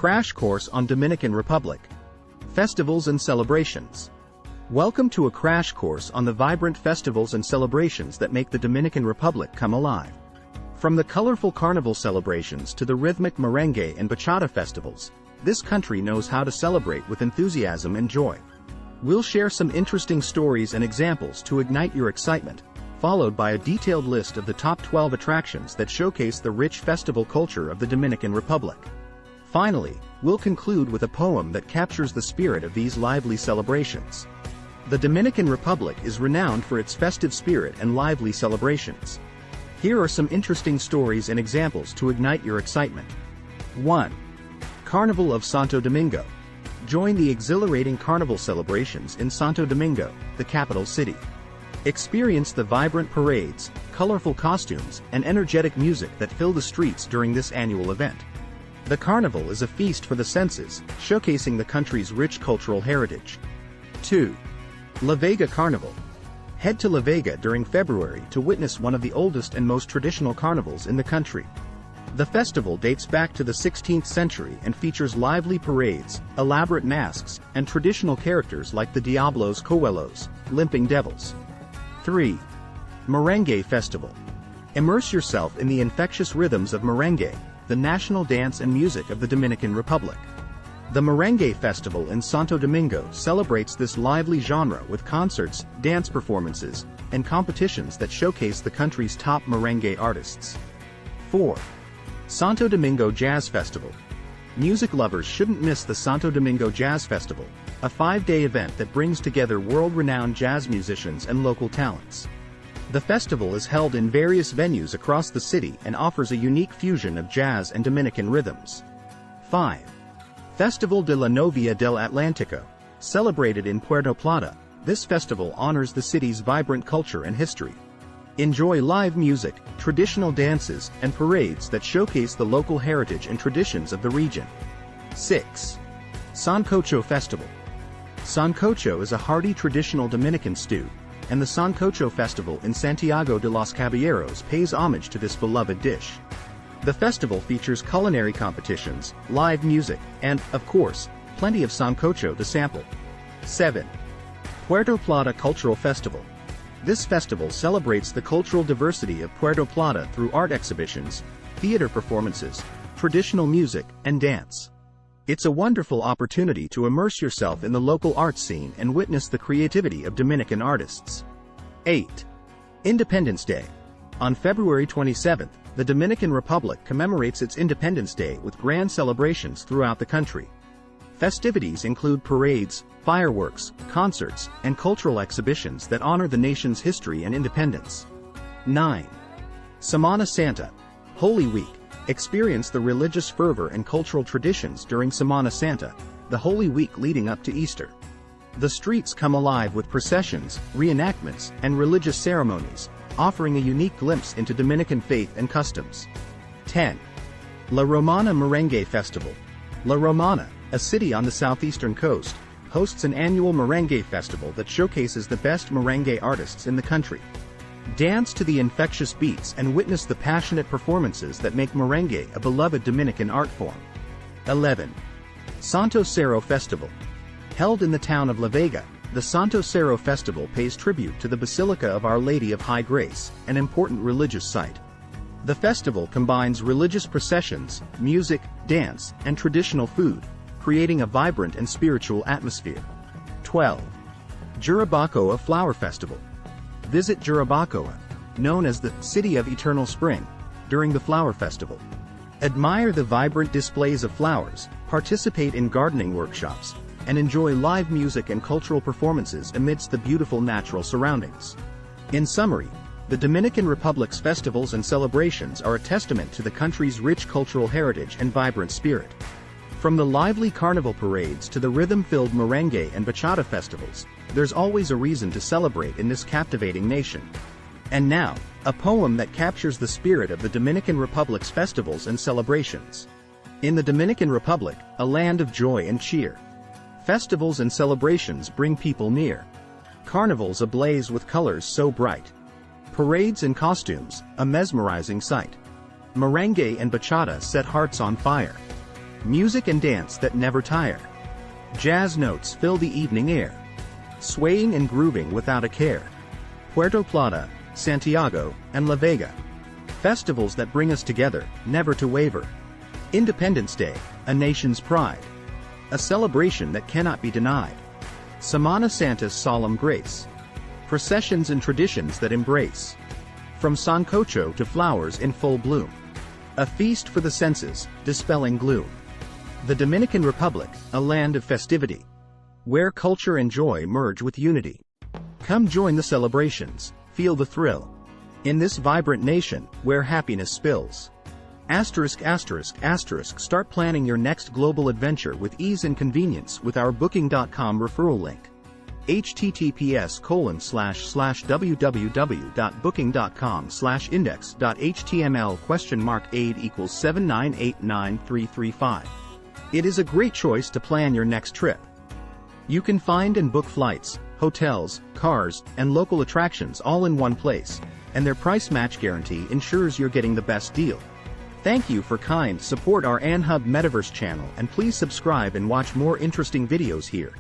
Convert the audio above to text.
crash course on Dominican Republic. Festivals and celebrations. Welcome to a crash course on the vibrant festivals and celebrations that make the Dominican Republic come alive. From the colorful carnival celebrations to the rhythmic merengue and bachata festivals, this country knows how to celebrate with enthusiasm and joy. We'll share some interesting stories and examples to ignite your excitement, followed by a detailed list of the top 12 attractions that showcase the rich festival culture of the Dominican Republic. Finally, we'll conclude with a poem that captures the spirit of these lively celebrations. The Dominican Republic is renowned for its festive spirit and lively celebrations. Here are some interesting stories and examples to ignite your excitement. 1. Carnival of Santo Domingo. Join the exhilarating carnival celebrations in Santo Domingo, the capital city. Experience the vibrant parades, colorful costumes, and energetic music that fill the streets during this annual event. The carnival is a feast for the senses, showcasing the country's rich cultural heritage. 2. La Vega Carnival. Head to La Vega during February to witness one of the oldest and most traditional carnivals in the country. The festival dates back to the 16th century and features lively parades, elaborate masks, and traditional characters like the Diablos Coelhos, limping devils. 3. Merengue Festival. Immerse yourself in the infectious rhythms of merengue, the national dance and music of the Dominican Republic. The Merengue Festival in Santo Domingo celebrates this lively genre with concerts, dance performances, and competitions that showcase the country's top merengue artists. 4. Santo Domingo Jazz Festival. Music lovers shouldn't miss the Santo Domingo Jazz Festival, a 5-day event that brings together world-renowned jazz musicians and local talents. The festival is held in various venues across the city and offers a unique fusion of jazz and Dominican rhythms. 5. Festival de la Novia del Atlántico. Celebrated in Puerto Plata, this festival honors the city's vibrant culture and history. Enjoy live music, traditional dances, and parades that showcase the local heritage and traditions of the region. 6. Sancocho Festival. Sancocho is a hearty traditional Dominican stew, and the Sancocho Festival in Santiago de los Caballeros pays homage to this beloved dish. The festival features culinary competitions, live music, and, of course, plenty of sancocho to sample. 7. Puerto Plata Cultural Festival. This festival celebrates the cultural diversity of Puerto Plata through art exhibitions, theater performances, traditional music, and dance. It's a wonderful opportunity to immerse yourself in the local art scene and witness the creativity of Dominican artists. 8. Independence Day. On February 27th, the Dominican Republic commemorates its Independence Day with grand celebrations throughout the country. Festivities include parades, fireworks, concerts, and cultural exhibitions that honor the nation's history and independence. 9. Semana Santa. Holy Week. Experience the religious fervor and cultural traditions during Semana Santa, the Holy Week leading up to Easter. The streets come alive with processions, reenactments, and religious ceremonies, offering a unique glimpse into Dominican faith and customs. 10. La Romana Merengue Festival. La Romana, a city on the southeastern coast, hosts an annual merengue festival that showcases the best merengue artists in the country. Dance to the infectious beats and witness the passionate performances that make merengue a beloved Dominican art form. 11. Santo Cerro Festival. Held in the town of La Vega, the Santo Cerro Festival pays tribute to the Basilica of Our Lady of High Grace, an important religious site. The festival combines religious processions, music, dance, and traditional food, creating a vibrant and spiritual atmosphere. 12. Jarabacoa Flower Festival. Visit Jarabacoa, known as the City of Eternal Spring, during the Flower Festival. Admire the vibrant displays of flowers, participate in gardening workshops, and enjoy live music and cultural performances amidst the beautiful natural surroundings. In summary, the Dominican Republic's festivals and celebrations are a testament to the country's rich cultural heritage and vibrant spirit. From the lively carnival parades to the rhythm-filled merengue and bachata festivals, there's always a reason to celebrate in this captivating nation. And now, a poem that captures the spirit of the Dominican Republic's festivals and celebrations. In the Dominican Republic, a land of joy and cheer, festivals and celebrations bring people near. Carnivals ablaze with colors so bright. Parades and costumes, a mesmerizing sight. Merengue and bachata set hearts on fire. Music and dance that never tire. Jazz notes fill the evening air. Swaying and grooving without a care. Puerto Plata, Santiago, and La Vega. Festivals that bring us together, never to waver. Independence Day, a nation's pride. A celebration that cannot be denied. Semana Santa's solemn grace. Processions and traditions that embrace. From sancocho to flowers in full bloom. A feast for the senses, dispelling gloom. The Dominican Republic, a land of festivity. Where culture and joy merge with unity. Come join the celebrations, feel the thrill. In this vibrant nation, where happiness spills. Start planning your next global adventure with ease and convenience with our Booking.com referral link. https://www.booking.com/index.html?aid equals 7989335. It is a great choice to plan your next trip. You can find and book flights, hotels, cars, and local attractions all in one place, and their price match guarantee ensures you're getting the best deal. Thank you for support our Anhub Metaverse channel, and please subscribe and watch more interesting videos here.